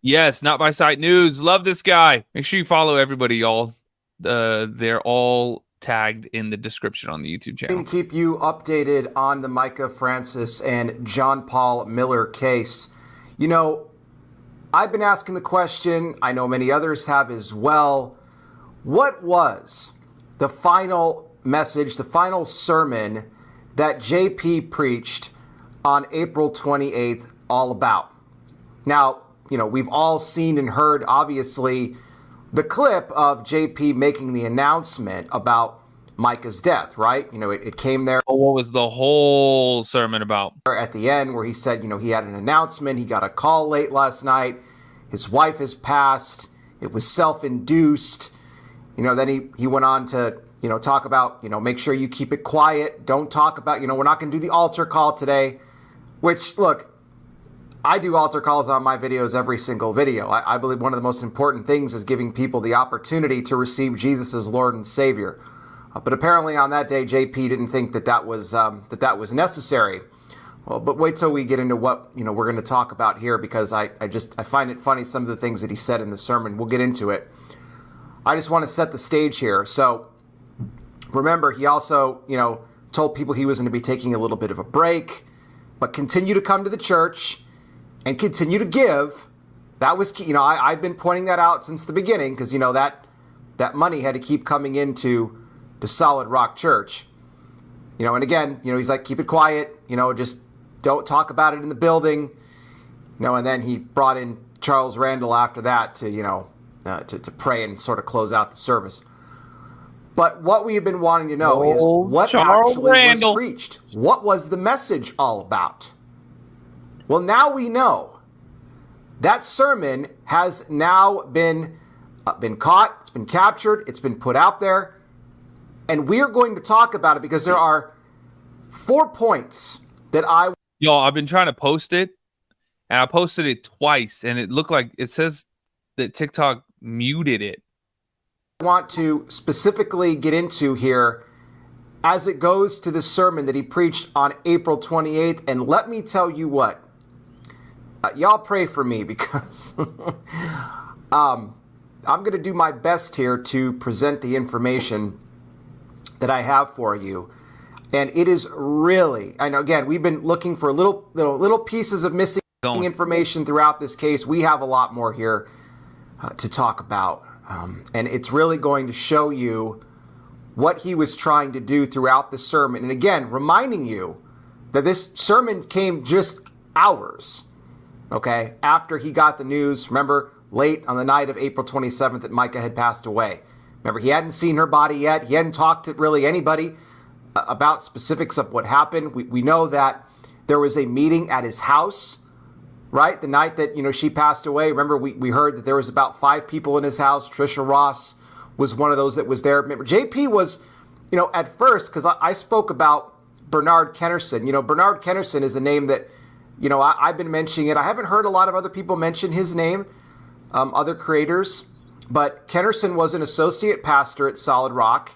Yes, Not By Sight News. Love this guy. Make sure you follow everybody, y'all. They're all tagged in the description on the YouTube channel. To keep you updated on the Mica Francis and John Paul Miller case. You know, I've been asking the question, I know many others have as well. What was the final message, the final sermon that JP preached on April 28th all about? Now, we've all seen and heard, obviously, the clip of JP making the announcement about Mica's death, right? It came there. What was the whole sermon about? At the end where he said, he had an announcement. He got a call late last night. His wife has passed. It was self-induced. Then he went on to, talk about, make sure you keep it quiet. Don't talk about, we're not going to do the altar call today, which, look, I do altar calls on my videos every single video. I believe one of the most important things is giving people the opportunity to receive Jesus as Lord and Savior. But apparently on that day, JP didn't think that was necessary. Well, but wait till we get into what we're going to talk about here, because I find it funny, some of the things that he said in the sermon. We'll get into it. I just want to set the stage here. So remember, he also told people he was going to be taking a little bit of a break, but continue to come to the church and continue to give. That was key. I've been pointing that out since the beginning, because that money had to keep coming into the Solid Rock Church. And again, he's like, keep it quiet, just don't talk about it in the building. And then he brought in Charles Randall after that to pray and sort of close out the service. But what we have been wanting to know is what Charles actually Randall was preached. What was the message all about? Well, now we know. That sermon has now been caught, it's been captured, it's been put out there, and we're going to talk about it because there are 4 points that I've been trying to post it, and I posted it twice, and it looked like it says that TikTok muted it. want to specifically get into here as it goes to the sermon that he preached on April 28th. And let me tell you what, y'all pray for me, because I'm going to do my best here to present the information that I have for you. And it is really, I know, again, we've been looking for little pieces of missing information throughout this case. We have a lot more here to talk about. And it's really going to show you what he was trying to do throughout the sermon. And again, reminding you that this sermon came just hours, okay, after he got the news. Remember, late on the night of April 27th that Mica had passed away. Remember, he hadn't seen her body yet. He hadn't talked to really anybody about specifics of what happened. We know that there was a meeting at his house, right? The night that, she passed away. Remember, we heard that there was about 5 people in his house. Trisha Ross was one of those that was there. Remember, JP was, at first, because I spoke about Bernard Kennerson. Bernard Kennerson is a name that, I've been mentioning it. I haven't heard a lot of other people mention his name, other creators. But Kennerson was an associate pastor at Solid Rock.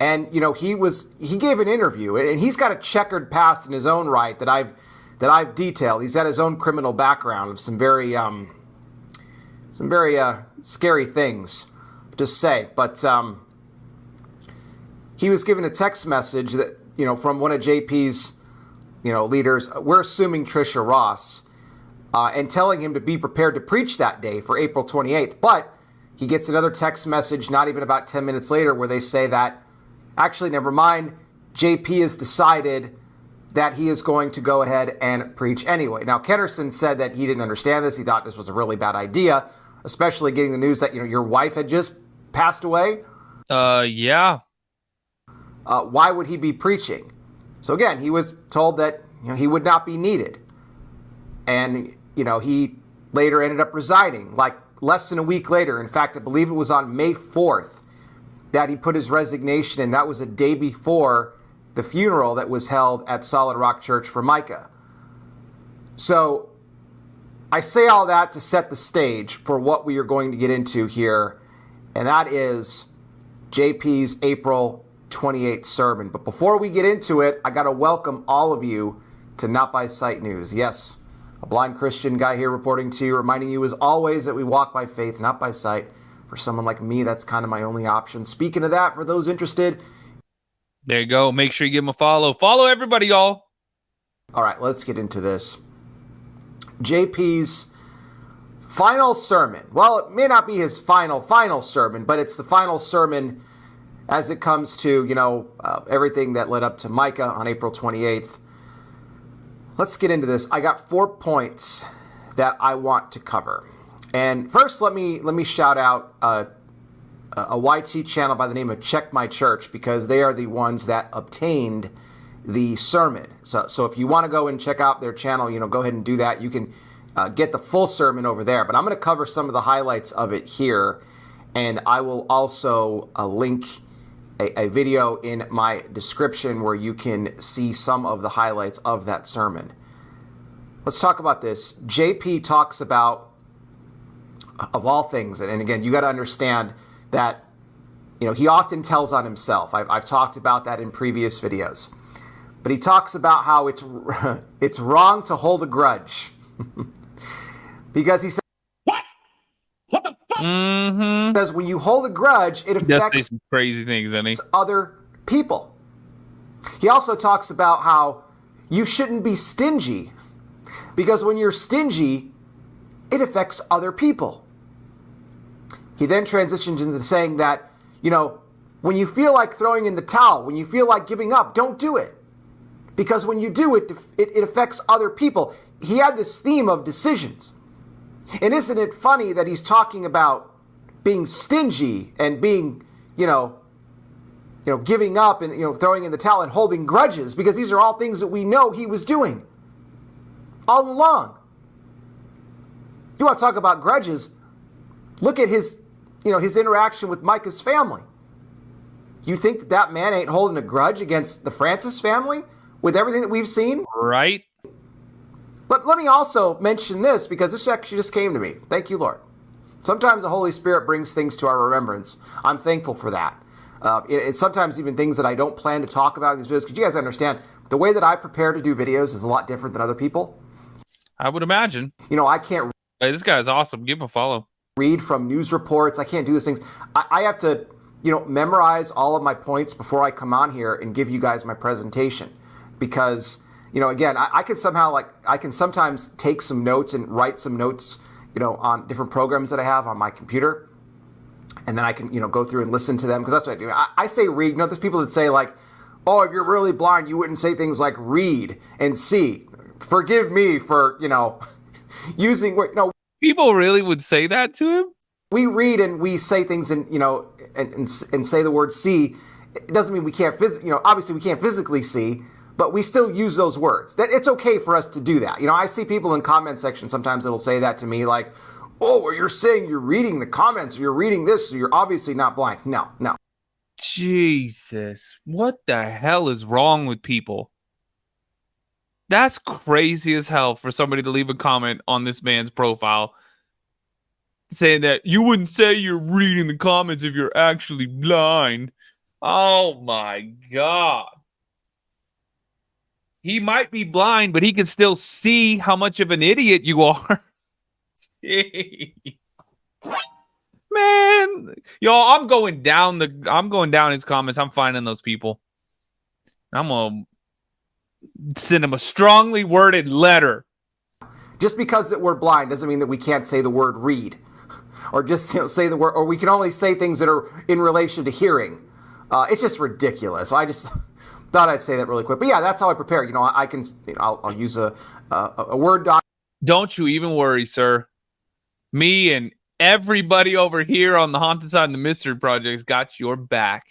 And, he gave an interview, and he's got a checkered past in his own right that I've detailed. He's got his own criminal background of some very scary things to say. But he was given a text message that, from one of JP's, leaders. We're assuming Trisha Ross, and telling him to be prepared to preach that day for April 28th. But he gets another text message not even about 10 minutes later where they say that, actually, never mind, JP has decided that he is going to go ahead and preach anyway. Now, Kennerson said that he didn't understand this. He thought this was a really bad idea, especially getting the news that, your wife had just passed away. Yeah. Why would he be preaching? So again, he was told that, he would not be needed. And, he later ended up resigning, like less than a week later. In fact, I believe it was on May 4th that he put his resignation in. That was a day before the funeral that was held at Solid Rock Church for Mica. So I say all that to set the stage for what we are going to get into here, and that is JP's April 28th sermon. But before we get into it, I got to welcome all of you to Not By Sight News. Yes, a blind Christian guy here reporting to you, reminding you as always that we walk by faith, not by sight. For someone like me, that's kind of my only option. Speaking of that, for those interested, there you go. Make sure you give him a follow. Follow everybody, y'all. All right, let's get into this. JP's final sermon. Well, it may not be his final sermon, but it's the final sermon as it comes to, everything that led up to Mica on April 28th. Let's get into this. I got 4 points that I want to cover. And first, let me shout out a YT channel by the name of Check My Church, because they are the ones that obtained the sermon. So if you want to go and check out their channel, go ahead and do that. You can get the full sermon over there. But I'm going to cover some of the highlights of it here, and I will also link a video in my description where you can see some of the highlights of that sermon. Let's talk about this. JP talks about, of all things, and again, you got to understand that, he often tells on himself. I've talked about that in previous videos. But he talks about how it's wrong to hold a grudge. Because he says, What the fuck? Says when you hold a grudge, it affects some crazy things, doesn't he? Other people. He also talks about how you shouldn't be stingy, because when you're stingy, it affects other people. He then transitions into saying that, when you feel like throwing in the towel, when you feel like giving up, don't do it. Because when you do it, it affects other people. He had this theme of decisions. And isn't it funny that he's talking about being stingy and being, giving up and, throwing in the towel and holding grudges, because these are all things that we know he was doing all along. You want to talk about grudges? Look at his interaction with Mica's family. You think that man ain't holding a grudge against the Francis family with everything that we've seen? Right. But let me also mention this, because this actually just came to me. Thank you, Lord. Sometimes the Holy Spirit brings things to our remembrance. I'm thankful for that. It's sometimes even things that I don't plan to talk about in these videos, because you guys understand, the way that I prepare to do videos is a lot different than other people. I would imagine. I can't... Hey, this guy's awesome. Give him a follow. Read from news reports. I can't do those things. I have to, memorize all of my points before I come on here and give you guys my presentation. Because, again, I can sometimes take some notes and write some notes, on different programs that I have on my computer. And then I can, go through and listen to them, because that's what I do. I say read. There's people that say, like, oh, if you're really blind, you wouldn't say things like read and see. Forgive me for, using, People really would say that to him? We read and we say things and, and say the word see. It doesn't mean we can't obviously we can't physically see, but we still use those words. It's okay for us to do that. I see people in comment section sometimes that'll say that to me, like, oh, well, you're saying you're reading the comments, or you're reading this, so you're obviously not blind. No. Jesus. What the hell is wrong with people? That's crazy as hell for somebody to leave a comment on this man's profile saying that you wouldn't say you're reading the comments if you're actually blind. Oh my God. He might be blind, but he can still see how much of an idiot you are. Man, y'all, I'm going down his comments. I'm finding those people. I'm gonna send him a strongly worded letter. Just because that we're blind doesn't mean that we can't say the word read, or just say the word, or we can only say things that are in relation to hearing. It's just ridiculous. So I just thought I'd say that really quick. But yeah, that's how I prepare. I can, I'll use a Word doc. Don't you even worry, sir. Me and everybody over here on the Haunted Side and the Mystery Project's got your back.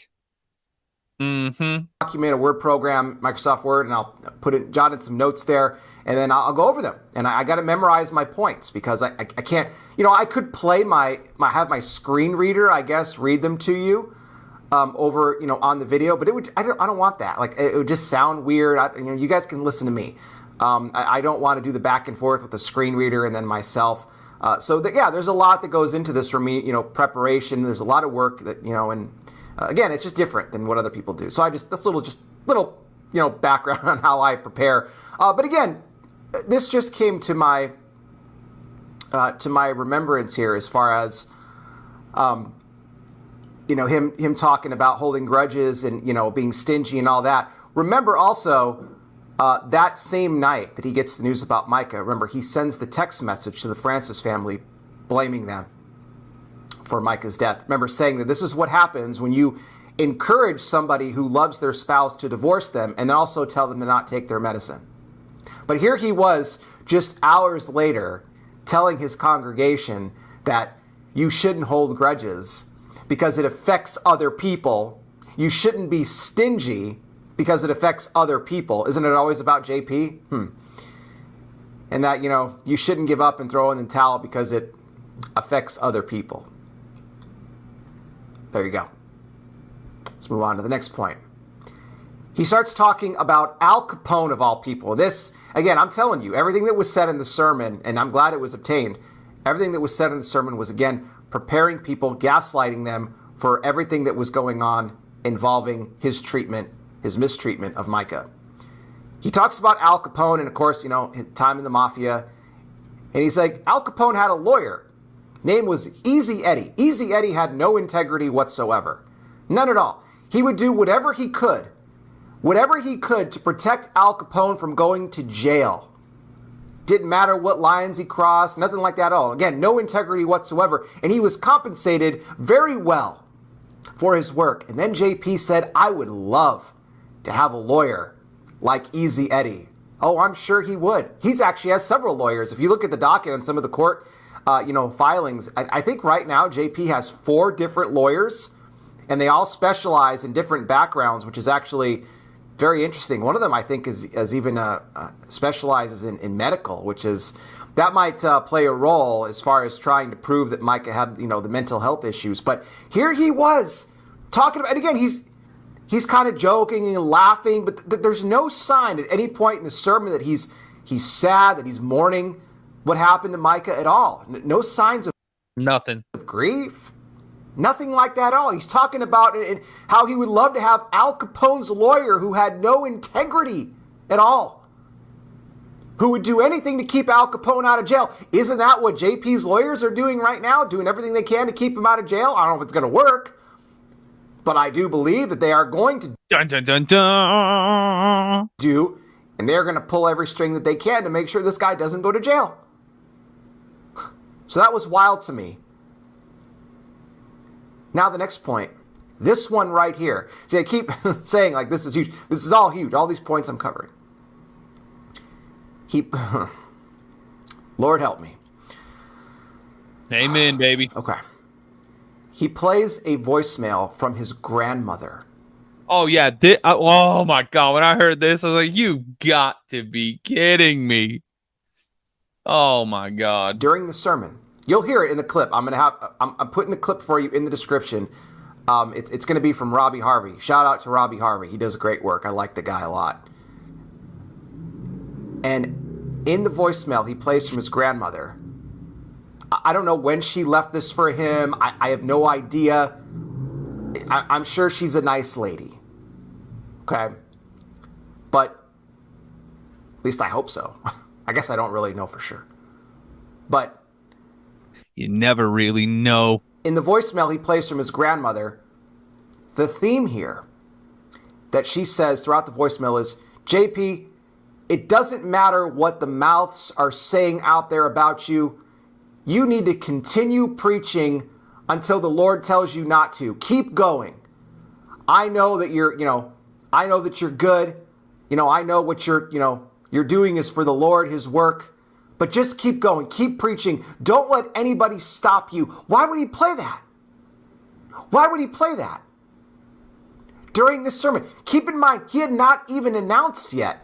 Document a Word program, Microsoft Word, and I'll jot in some notes there, and then I'll go over them. And I got to memorize my points, because I can't, I could play have my screen reader, I guess, read them to you over, on the video, but I don't want that. Like, it would just sound weird. You guys can listen to me. I don't want to do the back and forth with the screen reader and then myself. There's a lot that goes into this for me, preparation. There's a lot of work that, and again, it's just different than what other people do. So that's little background on how I prepare. But again, this just came to my remembrance here as far as him talking about holding grudges and being stingy and all that. Remember also that same night that he gets the news about Mica, remember he sends the text message to the Francis family blaming them for Mica's death. Remember saying that this is what happens when you encourage somebody who loves their spouse to divorce them and then also tell them to not take their medicine. But here he was just hours later telling his congregation that you shouldn't hold grudges because it affects other people. You shouldn't be stingy because it affects other people. Isn't it always about JP? And that, you shouldn't give up and throw in the towel because it affects other people. There you go. Let's move on to the next point. He starts talking about Al Capone of all people. This, again, I'm telling you, everything that was said in the sermon, and I'm glad it was obtained, everything that was said in the sermon was, again, preparing people, gaslighting them for everything that was going on involving his mistreatment of Mica. He talks about Al Capone and, of course, his time in the mafia. And he's like, Al Capone had a lawyer. Name was Easy Eddie. Easy Eddie had no integrity whatsoever. None at all. He would do whatever he could to protect Al Capone from going to jail. Didn't matter what lines he crossed, nothing like that at all. Again, no integrity whatsoever. And he was compensated very well for his work. And then JP said, I would love to have a lawyer like Easy Eddie. Oh, I'm sure he would. He's actually has several lawyers. If you look at the docket on some of the court filings, I think right now JP has 4 different lawyers, and they all specialize in different backgrounds, which is actually very interesting. One of them, I think, is even specializes in medical, which is that might play a role as far as trying to prove that Mica had the mental health issues. But here he was talking about, and again, he's kind of joking and laughing, but there's no sign at any point in the sermon that he's sad, that he's mourning what happened to Mica at all. No signs of nothing of grief. Nothing like that at all. He's talking about it and how he would love to have Al Capone's lawyer who had no integrity at all, who would do anything to keep Al Capone out of jail. Isn't that what JP's lawyers are doing right now? Doing everything they can to keep him out of jail? I don't know if it's going to work, but I do believe that they are going to do, and they're going to pull every string that they can to make sure this guy doesn't go to jail. So that was wild to me. Now the next point, this one right here. See, I keep saying like this is huge. This is all huge. All these points I'm covering. Lord help me. Amen, baby. Okay. He plays a voicemail from his grandmother. Oh, yeah. Oh, my God. When I heard this, I was like, you got to be kidding me. Oh, my God. During the sermon. You'll hear it in the clip. I'm putting the clip for you in the description. It's going to be from Robbie Harvey. Shout out to Robbie Harvey. He does great work. I like the guy a lot. And in the voicemail he plays from his grandmother. I don't know when she left this for him. I have no idea. I'm sure she's a nice lady. Okay? But at least I hope so. I guess I don't really know for sure. But you never really know. In the voicemail he plays from his grandmother, the theme here that she says throughout the voicemail is, JP, it doesn't matter what the mouths are saying out there about you. You need to continue preaching until the Lord tells you not to. Keep going. I know that I know that you're good. I know what you're doing is for the Lord, his work. But just keep going. Keep preaching. Don't let anybody stop you. Why would he play that? Why would he play that? During this sermon. Keep in mind, he had not even announced yet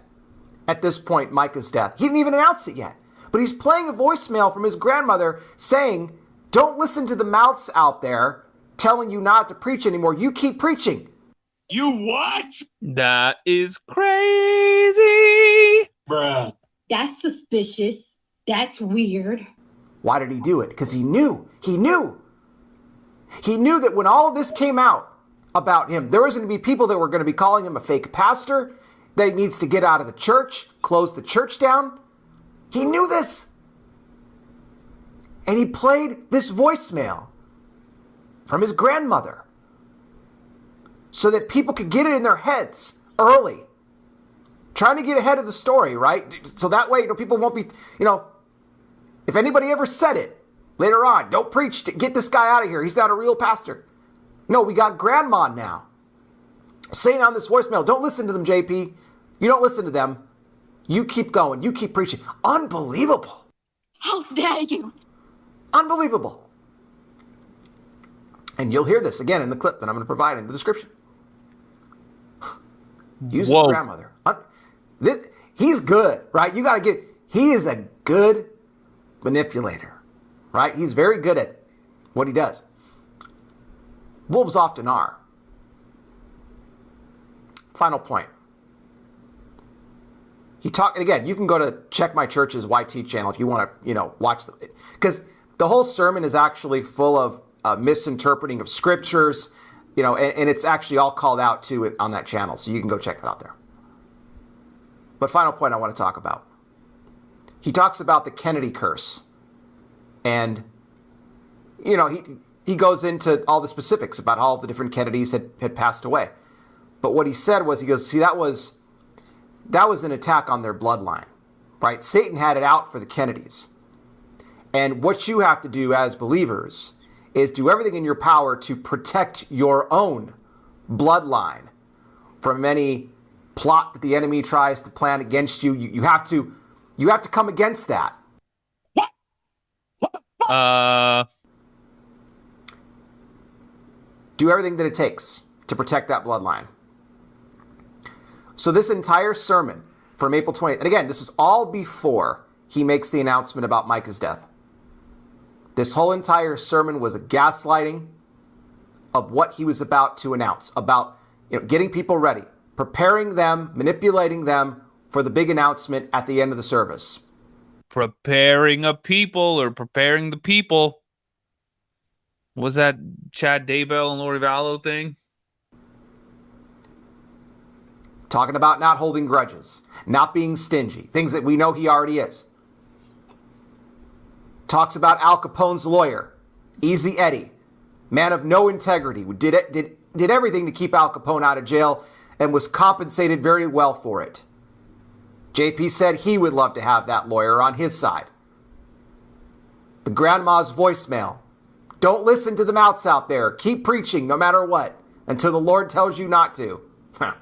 at this point Mica's death. He didn't even announce it yet. But he's playing a voicemail from his grandmother saying, don't listen to the mouths out there telling you not to preach anymore. You keep preaching. You what? That is crazy. Bruh. That's suspicious. That's weird. Why did he do it? Because he knew. He knew that when all of this came out about him, there was going to be people that were going to be calling him a fake pastor, that he needs to get out of the church, close the church down. He knew this. And he played this voicemail from his grandmother so that people could get it in their heads early. Trying to get ahead of the story, right? So that way, people won't be, if anybody ever said it later on, don't preach, get this guy out of here. He's not a real pastor. No, we got grandma now saying on this voicemail, don't listen to them, JP. You don't listen to them. You keep going. You keep preaching. Unbelievable. How dare you? Unbelievable. And you'll hear this again in the clip that I'm going to provide in the description. Use his grandmother. He's good, right? He is a good manipulator, right? He's very good at what he does. Wolves often are. Final point. And again, you can go to Check My Church's YT channel if you want to, watch them. Because the whole sermon is actually full of misinterpreting of scriptures, and it's actually all called out too on that channel. So you can go check that out there. But final point I want to talk about. He talks about the Kennedy curse. And, he goes into all the specifics about how all the different Kennedys had passed away. But what he said was, he goes, see, that was an attack on their bloodline, right? Satan had it out for the Kennedys. And what you have to do as believers is do everything in your power to protect your own bloodline from any plot that the enemy tries to plan against you. You have to come against that. Do everything that it takes to protect that bloodline. So this entire sermon from April 20th, and again, this is all before he makes the announcement about Mica's death. This whole entire sermon was a gaslighting of what he was about to announce, about getting people ready, preparing them, manipulating them for the big announcement at the end of the service. Preparing the people. Was that Chad Daybell and Lori Vallow thing? Talking about not holding grudges, not being stingy, things that we know he already is. Talks about Al Capone's lawyer, Easy Eddie, man of no integrity, who did everything to keep Al Capone out of jail and was compensated very well for it. JP said he would love to have that lawyer on his side. The grandma's voicemail. Don't listen to the mouths out there. Keep preaching no matter what until the Lord tells you not to. I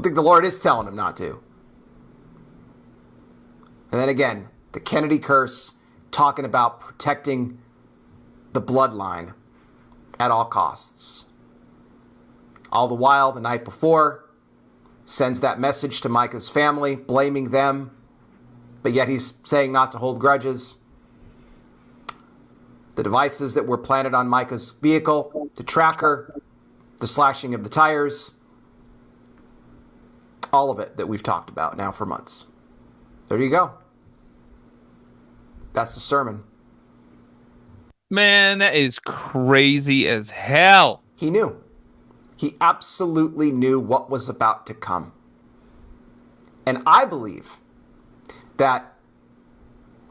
think the Lord is telling him not to. And then again, the Kennedy curse, talking about protecting the bloodline at all costs. All the while, the night before, sends that message to Mica's family, blaming them, but yet he's saying not to hold grudges. The devices that were planted on Mica's vehicle to track her, the slashing of the tires, all of it that we've talked about now for months. There you go. That's the sermon. Man, that is crazy as hell. He knew. He absolutely knew what was about to come. And I believe that,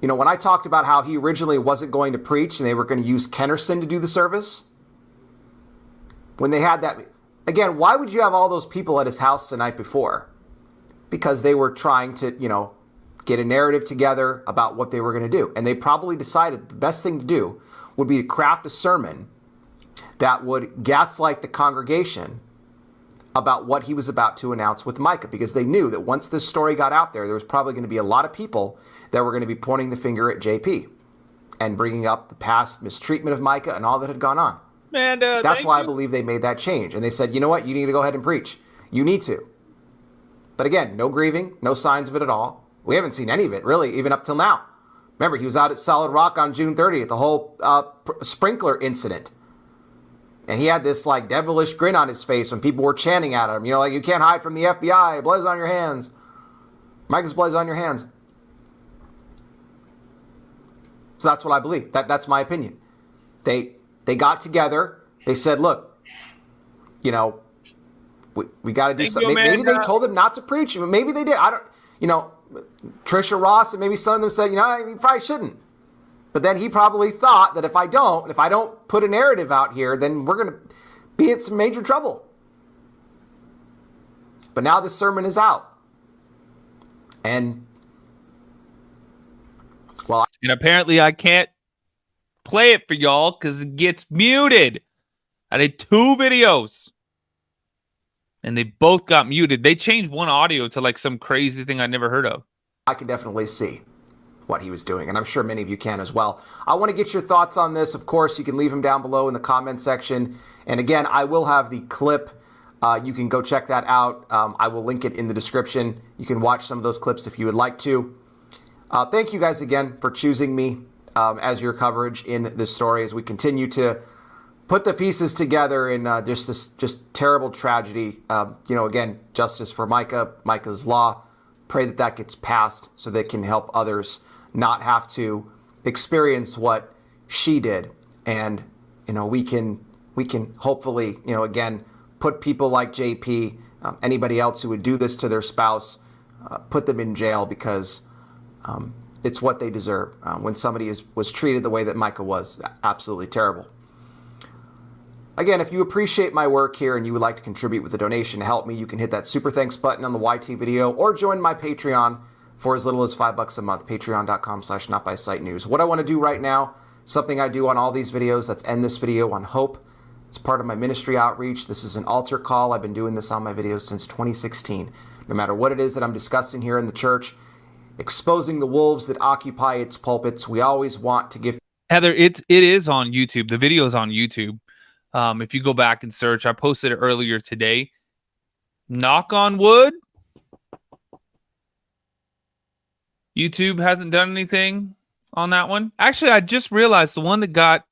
when I talked about how he originally wasn't going to preach and they were going to use Kennerson to do the service, when they had that, again, why would you have all those people at his house the night before? Because they were trying to, get a narrative together about what they were going to do. And they probably decided the best thing to do would be to craft a sermon that would gaslight the congregation about what he was about to announce with Mica, because they knew that once this story got out there was probably going to be a lot of people that were going to be pointing the finger at JP and bringing up the past mistreatment of Mica and all that had gone on. Man, that's why I believe they made that change. And they said, you know what? You need to go ahead and preach. You need to. But again, no grieving, no signs of it at all. We haven't seen any of it, really, even up till now. Remember, he was out at Solid Rock on June 30th, the whole sprinkler incident. And he had this, devilish grin on his face when people were chanting at him. You can't hide from the FBI. Blood is on your hands. Mica's blood is on your hands. So that's what I believe. That's my opinion. They got together. They said, look, we got to do something. Maybe they told him not to preach. Maybe they did. Trisha Ross and maybe some of them said, you probably shouldn't. But then he probably thought that if I don't put a narrative out here, then we're going to be in some major trouble. But now this sermon is out. And, well. And apparently I can't play it for y'all because it gets muted. I did 2 videos. And they both got muted. They changed one audio to like some crazy thing I never heard of. I can definitely see what he was doing, and I'm sure many of you can as well. I want to get your thoughts on this. Of course, you can leave them down below in the comment section. And again, I will have the clip. You can go check that out. I will link it in the description. You can watch some of those clips if you would like to. Thank you guys again for choosing me as your coverage in this story as we continue to put the pieces together in just this terrible tragedy. Again, justice for Mica, Mica's law. Pray that gets passed so that it can help others not have to experience what she did. And, we can hopefully, again, put people like JP, anybody else who would do this to their spouse, put them in jail because it's what they deserve. When somebody was treated the way that Mica was, absolutely terrible. Again, if you appreciate my work here and you would like to contribute with a donation to help me, you can hit that super thanks button on the YT video or join my Patreon for as little as $5 a month, patreon.com/notbysitenews. What I want to do right now, something I do on all these videos, let's end this video on hope. It's part of my ministry outreach. This is an altar call. I've been doing this on my videos since 2016. No matter what it is that I'm discussing here in the church, exposing the wolves that occupy its pulpits, we always want to give... Heather, it is on YouTube. The video is on YouTube. If you go back and search, I posted it earlier today. Knock on wood. YouTube hasn't done anything on that one. Actually, I just realized the one that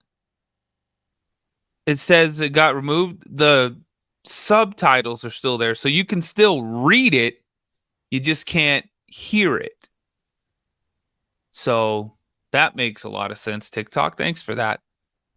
it says it got removed. The subtitles are still there. So you can still read it. You just can't hear it. So that makes a lot of sense, TikTok. Thanks for that.